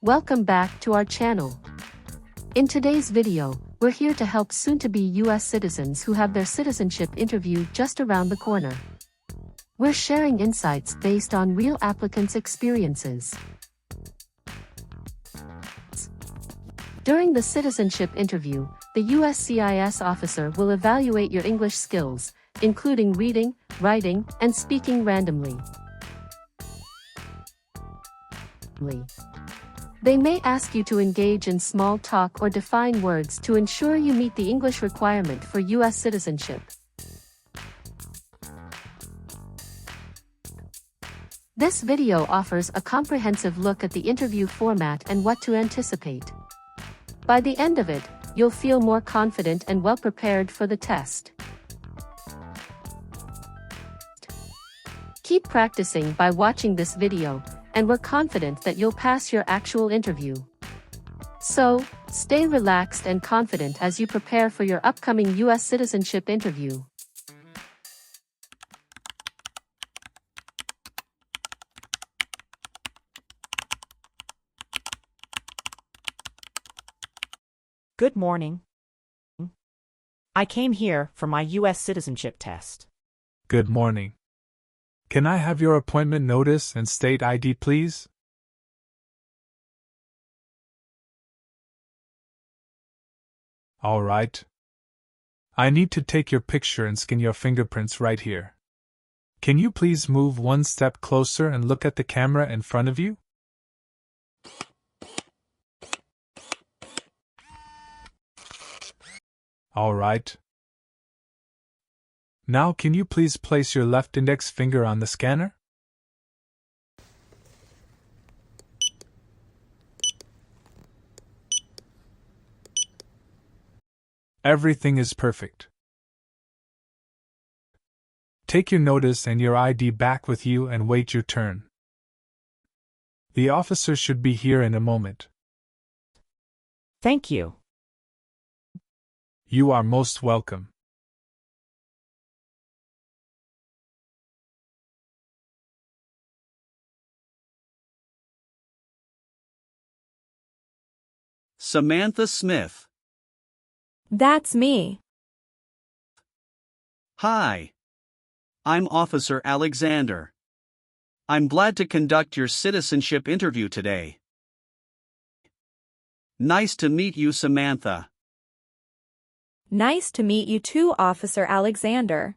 Welcome back to our channel. In today's video, we're here to help soon-to-be US citizens who have their citizenship interview just around the corner. We're sharing insights based on real applicants' experiences. During the citizenship interview, the USCIS officer will evaluate your English skills, including reading, writing, and speaking randomly. They may ask you to engage in small talk or define words to ensure you meet the English requirement for US citizenship. This video offers a comprehensive look at the interview format and what to anticipate. By the end of it, you'll feel more confident and well prepared for the test. Keep practicing by watching this video, and we're confident that you'll pass your actual interview. So, stay relaxed and confident as you prepare for your upcoming US citizenship interview. Good morning. I came here for my U.S. citizenship test. Good morning. Can I have your appointment notice and state ID, please? All right. I need to take your picture and scan your fingerprints right here. Can you please move one step closer and look at the camera in front of you? All right. Now can you please place your left index finger on the scanner? Everything is perfect. Take your notice and your ID back with you and wait your turn. The officer should be here in a moment. Thank you. You are most welcome. Samantha Smith. That's me. Hi. I'm Officer Alexander. I'm glad to conduct your citizenship interview today. Nice to meet you, Samantha. Nice to meet you too, Officer Alexander.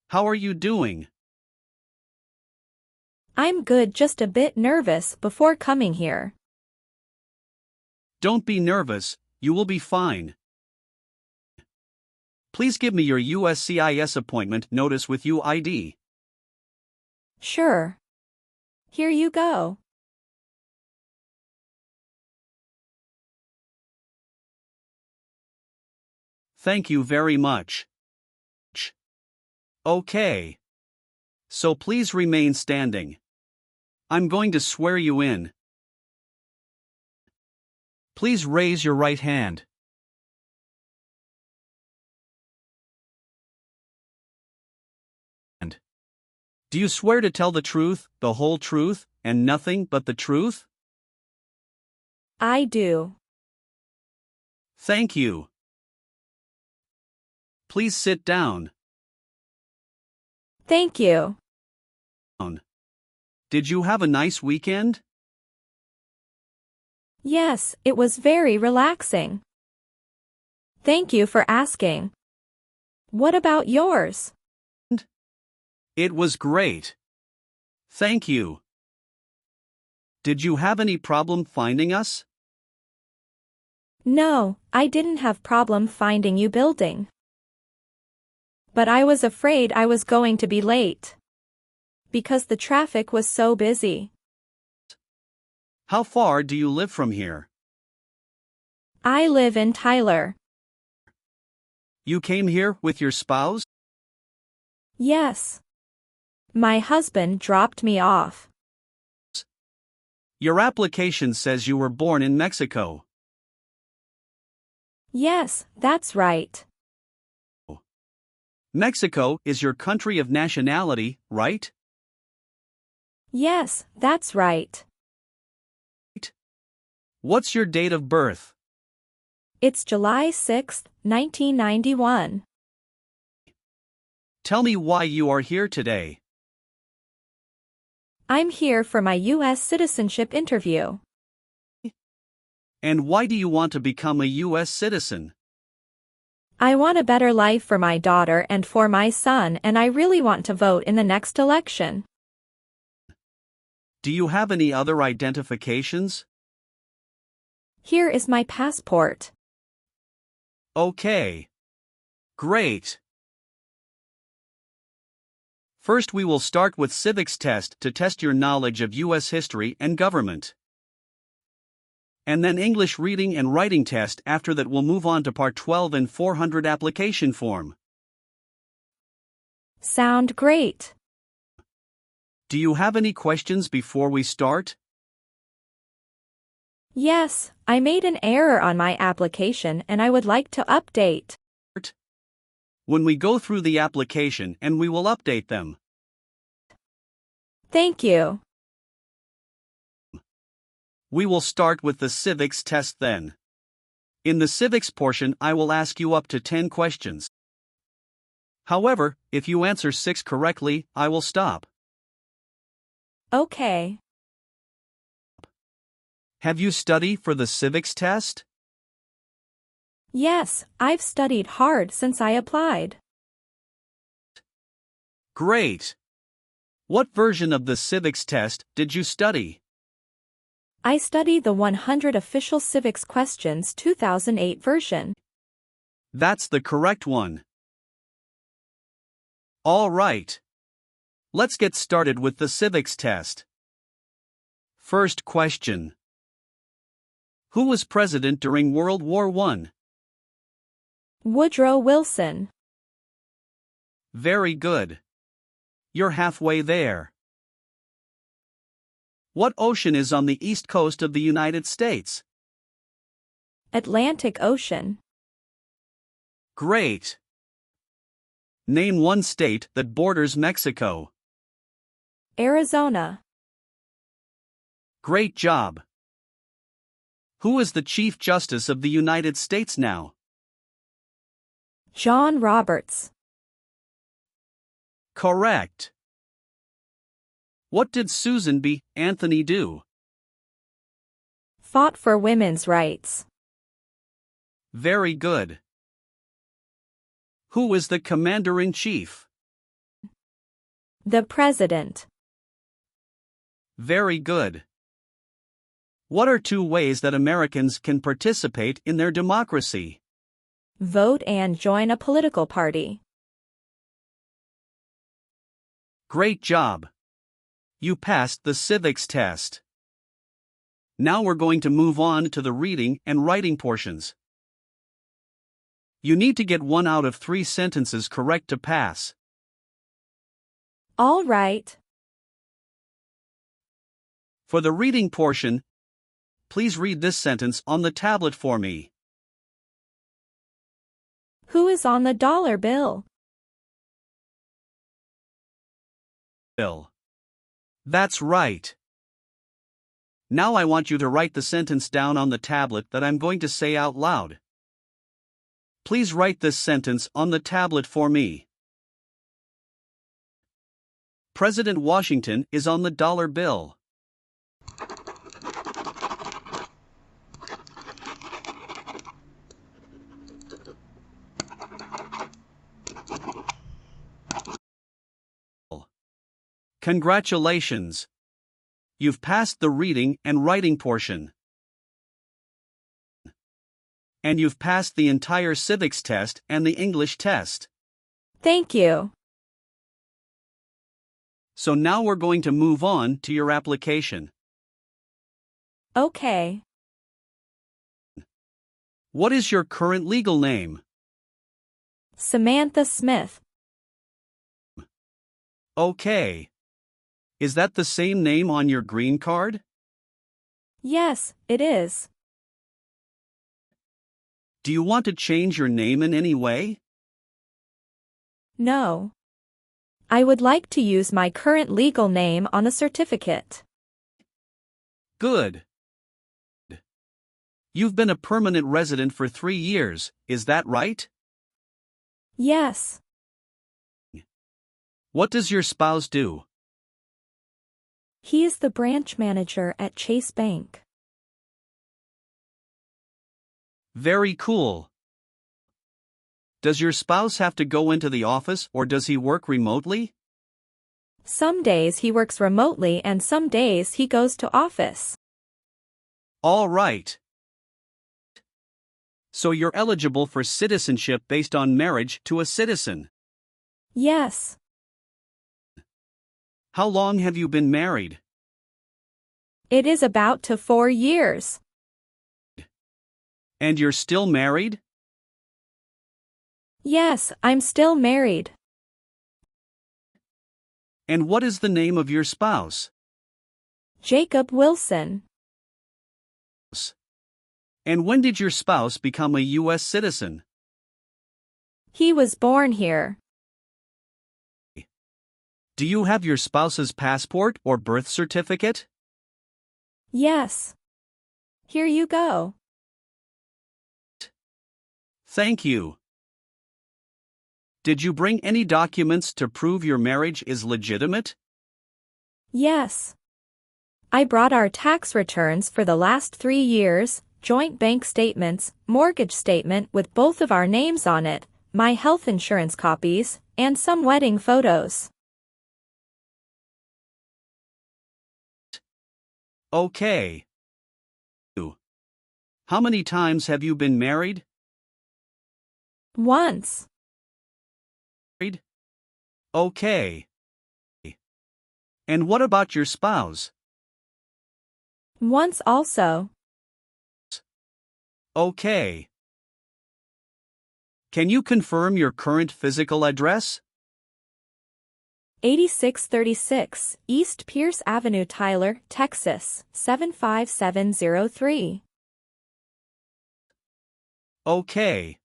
How are you doing? I'm good, just a bit nervous before coming here. Don't be nervous, you will be fine. Please give me your USCIS appointment notice with UID. Sure. Here you go. Thank you very much. Okay. So please remain standing. I'm going to swear you in. Please raise your right hand. Do you swear to tell the truth, the whole truth, and nothing but the truth? I do. Thank you. Please sit down. Thank you. Did you have a nice weekend? Yes, it was very relaxing. Thank you for asking. What about yours? It was great. Thank you. Did you have any problem finding us? No, I didn't have problem finding you building. But I was afraid I was going to be late. Because the traffic was so busy. How far do you live from here? I live in Tyler. You came here with your spouse? Yes. My husband dropped me off. Your application says you were born in Mexico. Yes, that's right. Mexico is your country of nationality, right? Yes, that's right. What's your date of birth? It's July 6, 1991. Tell me why you are here today. I'm here for my U.S. citizenship interview. And why do you want to become a U.S. citizen? I want a better life for my daughter and for my son, and I really want to vote in the next election. Do you have any other identifications? Here is my passport. Okay. Great. First, we will start with civics test to test your knowledge of U.S. history and government. And then English reading and writing test. After that, we'll move on to part 12 and N-400 application form. Sound great. Do you have any questions before we start? Yes, I made an error on my application and I would like to update. When we go through the application, and we will update them. Thank you. We will start with the civics test then. In the civics portion, I will ask you up to 10 questions. However, if you answer 6 correctly, I will stop. Okay. Have you studied for the civics test? Yes, I've studied hard since I applied. Great. What version of the civics test did you study? I studied the 100 Official Civics Questions 2008 version. That's the correct one. All right. Let's get started with the civics test. First question. Who was president during World War I? Woodrow Wilson. Very good. You're halfway there. What ocean is on the east coast of the United States? Atlantic Ocean. Great. Name one state that borders Mexico. Arizona. Great job. Who is the Chief Justice of the United States now? John Roberts. Correct. What did Susan B. Anthony do? Fought for women's rights. Very good. Who is the Commander-in-Chief? The President. Very good. What are 2 ways that Americans can participate in their democracy? Vote and join a political party. Great job. You passed the civics test. Now we're going to move on to the reading and writing portions. You need to get 1 out of 3 sentences correct to pass. All right. For the reading portion, please read this sentence on the tablet for me. Who is on the dollar bill? Bill. That's right. Now I want you to write the sentence down on the tablet that I'm going to say out loud. Please write this sentence on the tablet for me. President Washington is on the dollar bill. Congratulations! You've passed the reading and writing portion. And you've passed the entire civics test and the English test. Thank you. So now we're going to move on to your application. Okay. What is your current legal name? Samantha Smith. Okay. Is that the same name on your green card? Yes, it is. Do you want to change your name in any way? No. I would like to use my current legal name on the certificate. Good. You've been a permanent resident for 3 years, is that right? Yes. What does your spouse do? He is the branch manager at Chase Bank. Very cool. Does your spouse have to go into the office or does he work remotely? Some days he works remotely and some days he goes to office. All right. So you're eligible for citizenship based on marriage to a citizen. Yes. How long have you been married? It is about to 4 years. And you're still married? Yes, I'm still married. And what is the name of your spouse? Jacob Wilson. And when did your spouse become a U.S. citizen? He was born here. Do you have your spouse's passport or birth certificate? Yes. Here you go. Thank you. Did you bring any documents to prove your marriage is legitimate? Yes. I brought our tax returns for the last 3 years, joint bank statements, mortgage statement with both of our names on it, my health insurance copies, and some wedding photos. Okay. How many times have you been married? Once. Okay. And what about your spouse? Once also. Okay. Can you confirm your current physical address? 8636 East Pierce Avenue, Tyler, Texas, 75703. Okay.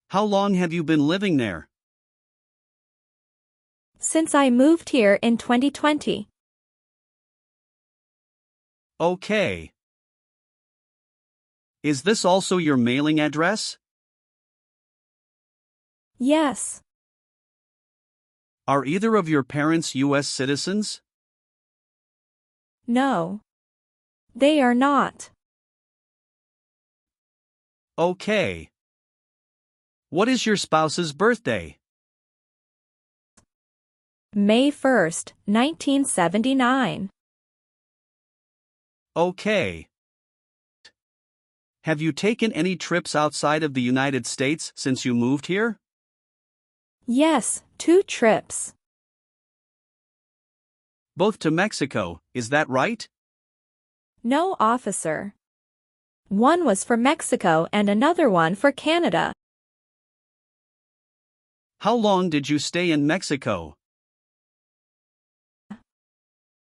How long have you been living there? Since I moved here in 2020. Okay. Is this also your mailing address? Yes. Are either of your parents U.S. citizens? No. They are not. Okay. What is your spouse's birthday? May 1st, 1979. Okay. Have you taken any trips outside of the United States since you moved here? Yes, 2 trips. Both to Mexico, is that right? No, officer. One was for Mexico and another one for Canada. How long did you stay in Mexico?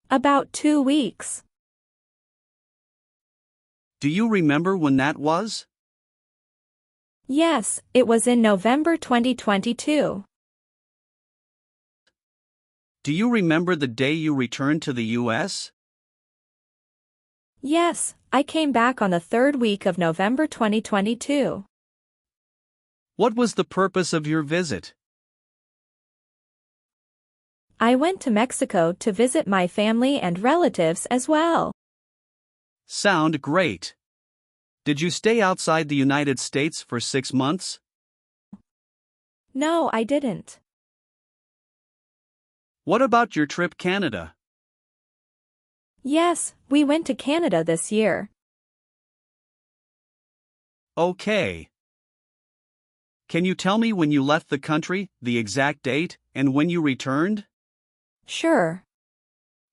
About 2 weeks. Do you remember when that was? Yes, it was in November 2022. Do you remember the day you returned to the U.S.? Yes, I came back on the 3rd week of November 2022. What was the purpose of your visit? I went to Mexico to visit my family and relatives as well. Sound great. Did you stay outside the United States for 6 months? No, I didn't. What about your trip Canada? Yes, we went to Canada this year. Okay. Can you tell me when you left the country, the exact date, and when you returned? Sure.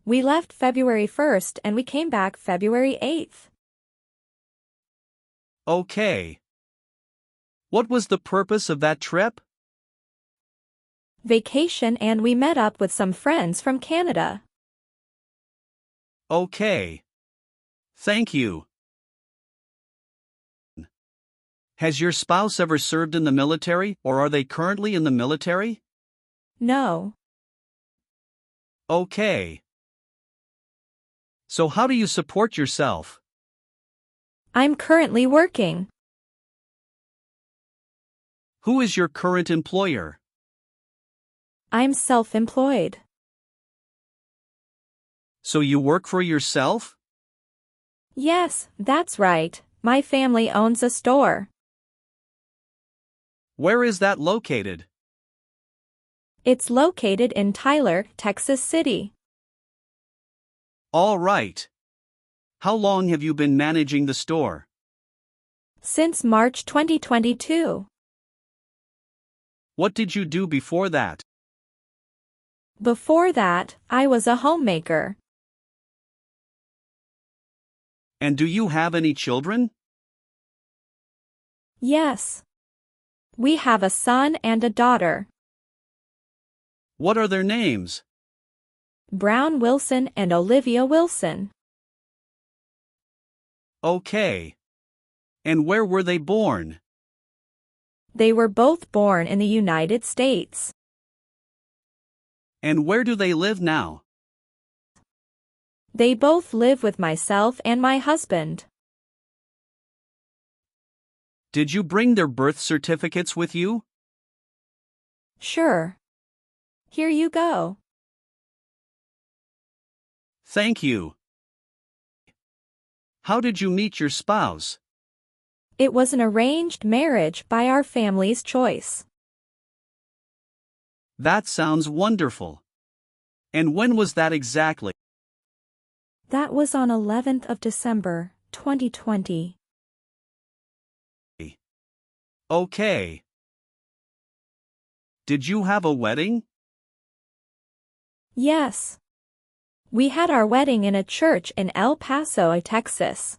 We left February 1st and we came back February 8th. Okay. What was the purpose of that trip? Vacation, and we met up with some friends from Canada. Okay. Thank you. Has your spouse ever served in the military, or are they currently in the military? No. Okay. So how do you support yourself? I'm currently working. Who is your current employer? I'm self-employed. So you work for yourself? Yes, that's right. My family owns a store. Where is that located? It's located in Tyler, Texas City. All right. How long have you been managing the store? Since March 2022. What did you do before that? Before that, I was a homemaker. And do you have any children? Yes. We have a son and a daughter. What are their names? Brown Wilson and Olivia Wilson. Okay. And where were they born? They were both born in the United States. And where do they live now? They both live with myself and my husband. Did you bring their birth certificates with you? Sure. Here you go. Thank you. How did you meet your spouse? It was an arranged marriage by our family's choice. That sounds wonderful. And when was that exactly? That was on 11th of December, 2020. Okay. Did you have a wedding? Yes. We had our wedding in a church in El Paso, Texas.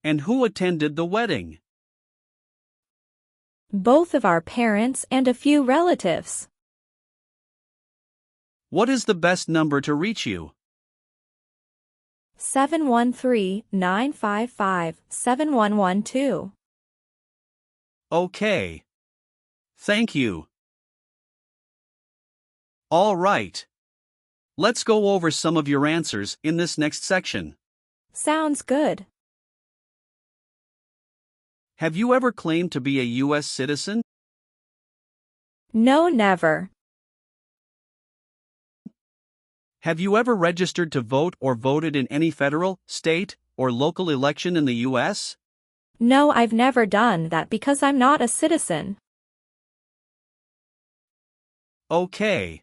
And who attended the wedding? Both of our parents and a few relatives. What is the best number to reach you? 713-955-7112. Okay. Thank you. All right. Let's go over some of your answers in this next section. Sounds good. Have you ever claimed to be a U.S. citizen? No, never. Have you ever registered to vote or voted in any federal, state, or local election in the U.S.? No, I've never done that because I'm not a citizen. Okay.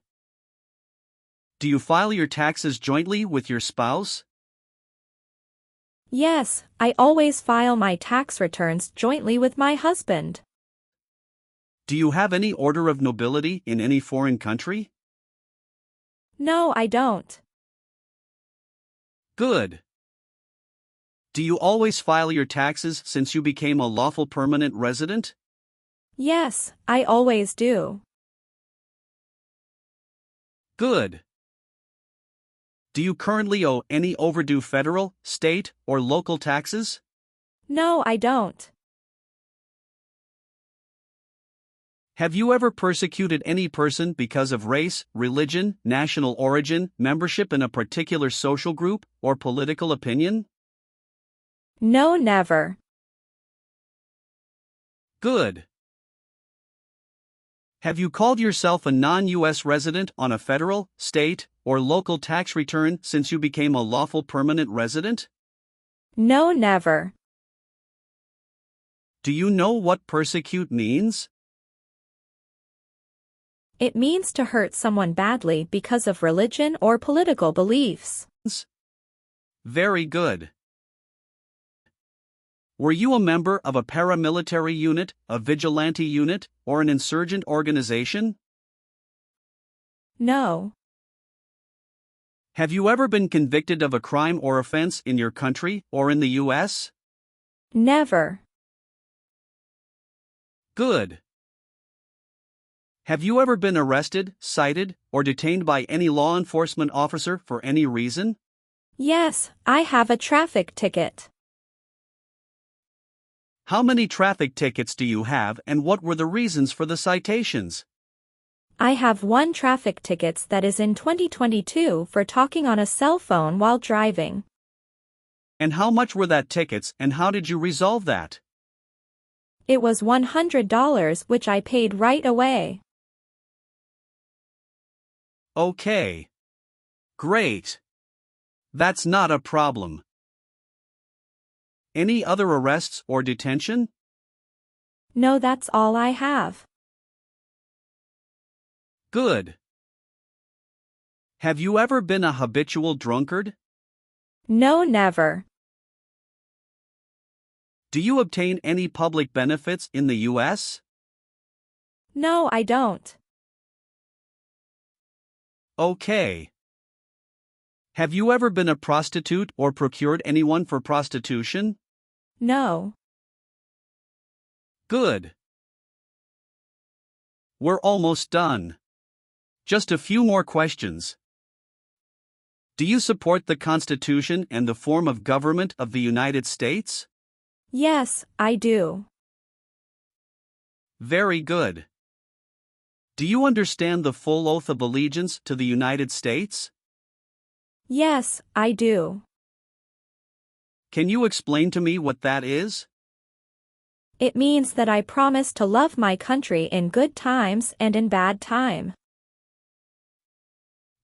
Do you file your taxes jointly with your spouse? Yes, I always file my tax returns jointly with my husband. Do you have any order of nobility in any foreign country? No, I don't. Good. Do you always file your taxes since you became a lawful permanent resident? Yes, I always do. Good. Do you currently owe any overdue federal, state, or local taxes? No, I don't. Have you ever persecuted any person because of race, religion, national origin, membership in a particular social group, or political opinion? No, never. Good. Have you called yourself a non-U.S. resident on a federal, state, or local tax return since you became a lawful permanent resident? No, never. Do you know what persecute means? It means to hurt someone badly because of religion or political beliefs. Very good. Were you a member of a paramilitary unit, a vigilante unit, or an insurgent organization? No. Have you ever been convicted of a crime or offense in your country or in the U.S.? Never. Good. Have you ever been arrested, cited, or detained by any law enforcement officer for any reason? Yes, I have a traffic ticket. How many traffic tickets do you have and what were the reasons for the citations? I have one traffic ticket that is in 2022 for talking on a cell phone while driving. And how much were that tickets and how did you resolve that? It was $100 which I paid right away. Okay. Great. That's not a problem. Any other arrests or detention? No, that's all I have. Good. Have you ever been a habitual drunkard? No, never. Do you obtain any public benefits in the U.S.? No, I don't. Okay. Have you ever been a prostitute or procured anyone for prostitution? No. Good. We're almost done. Just a few more questions. Do you support the Constitution and the form of government of the United States? Yes, I do. Very good. Do you understand the full oath of allegiance to the United States? Yes, I do. Can you explain to me what that is? It means that I promise to love my country in good times and in bad time.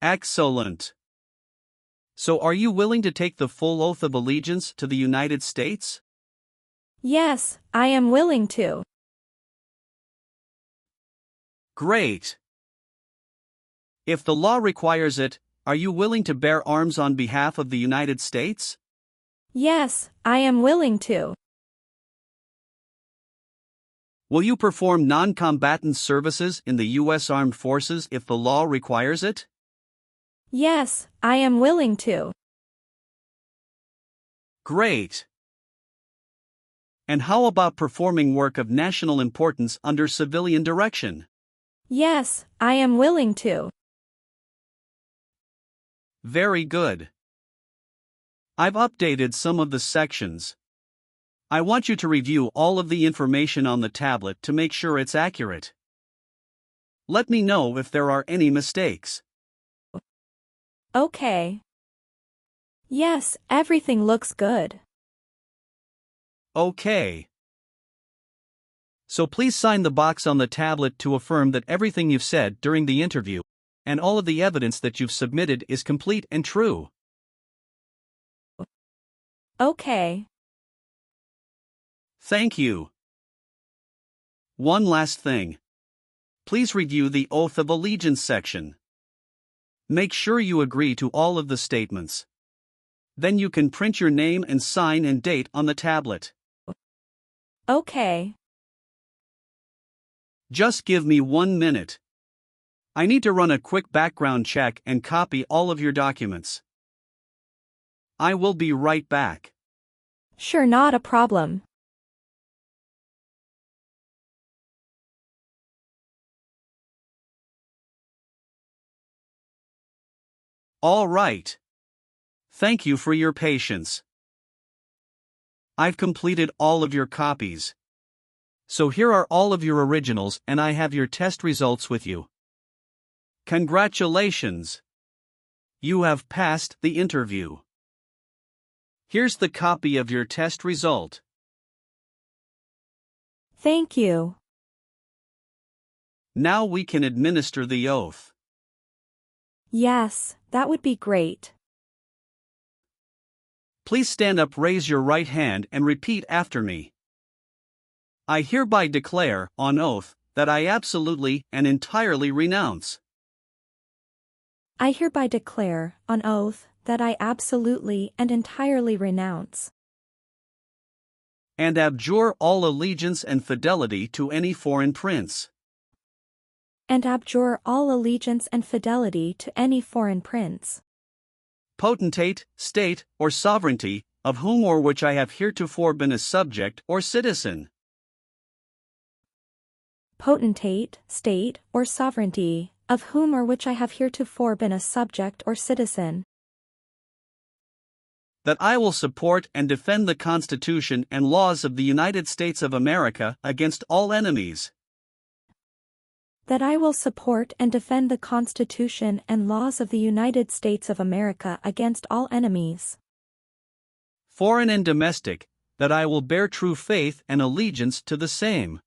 Excellent. So are you willing to take the full oath of allegiance to the United States? Yes, I am willing to. Great. If the law requires it, are you willing to bear arms on behalf of the United States? Yes, I am willing to. Will you perform non-combatant services in the U.S. Armed Forces if the law requires it? Yes, I am willing to. Great. And how about performing work of national importance under civilian direction? Yes, I am willing to. Very good. I've updated some of the sections. I want you to review all of the information on the tablet to make sure it's accurate. Let me know if there are any mistakes. Okay. Yes, everything looks good. Okay. So please sign the box on the tablet to affirm that everything you've said during the interview and all of the evidence that you've submitted is complete and true. Okay. Thank you. One last thing. Please review the Oath of Allegiance section. Make sure you agree to all of the statements. Then you can print your name and sign and date on the tablet. Okay. Just give me 1 minute. I need to run a quick background check and copy all of your documents. I will be right back. Sure, not a problem. All right. Thank you for your patience. I've completed all of your copies. So here are all of your originals and I have your test results with you. Congratulations! You have passed the interview. Here's the copy of your test result. Thank you. Now we can administer the oath. Yes, that would be great. Please stand up, raise your right hand and repeat after me. I hereby declare, on oath, that I absolutely and entirely renounce. I hereby declare, on oath, that I absolutely and entirely renounce and abjure all allegiance and fidelity to any foreign prince, and abjure all allegiance and fidelity to any foreign prince, potentate, state, or sovereignty, of whom or which I have heretofore been a subject or citizen. Potentate, state, or sovereignty, of whom or which I have heretofore been a subject or citizen. That I will support and defend the Constitution and laws of the United States of America against all enemies. That I will support and defend the Constitution and laws of the United States of America against all enemies. foreign and domestic, that I will bear true faith and allegiance to the same.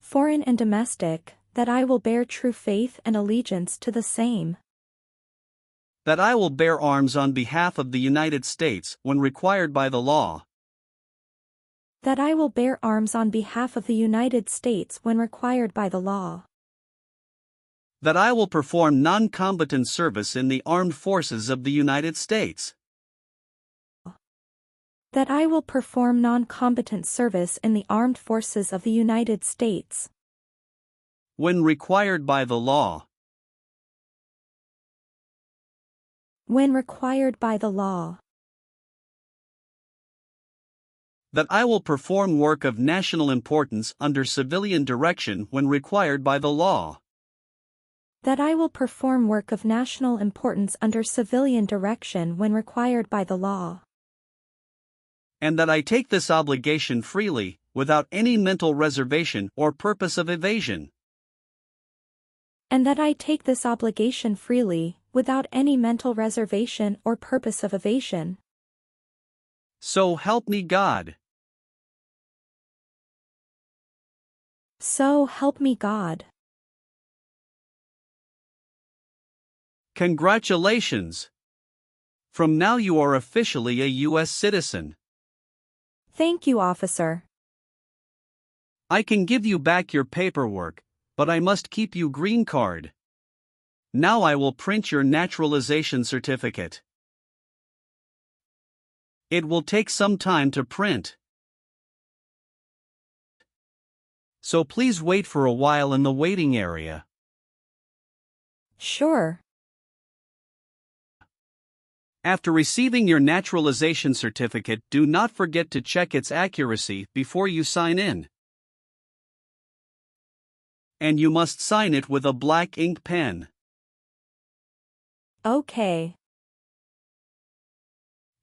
Foreign and domestic, that I will bear true faith and allegiance to the same. That I will bear arms on behalf of the United States when required by the law. That I will bear arms on behalf of the United States when required by the law. That I will perform non-combatant service in the armed forces of the United States. That I will perform non-combatant service in the armed forces of the United States. When required by the law. When required by the law. That I will perform work of national importance under civilian direction when required by the law. That I will perform work of national importance under civilian direction when required by the law. And that I take this obligation freely, without any mental reservation or purpose of evasion. And that I take this obligation freely, without any mental reservation or purpose of evasion. So help me God. So help me God. Congratulations! From now you are officially a U.S. citizen. Thank you, officer. I can give you back your paperwork, but I must keep you green card. Now I will print your naturalization certificate. It will take some time to print. So please wait for a while in the waiting area. Sure. After receiving your naturalization certificate, do not forget to check its accuracy before you sign in. And you must sign it with a black ink pen. Okay.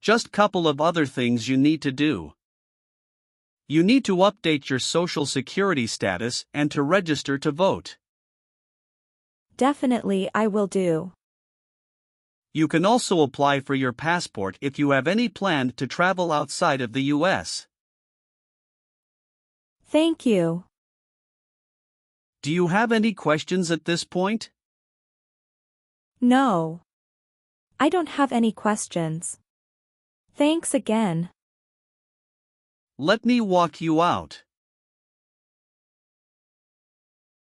Just couple of other things you need to do. You need to update your social security status and to register to vote. Definitely I will do. You can also apply for your passport if you have any plan to travel outside of the U.S. Thank you. Do you have any questions at this point? No. I don't have any questions. Thanks again. Let me walk you out.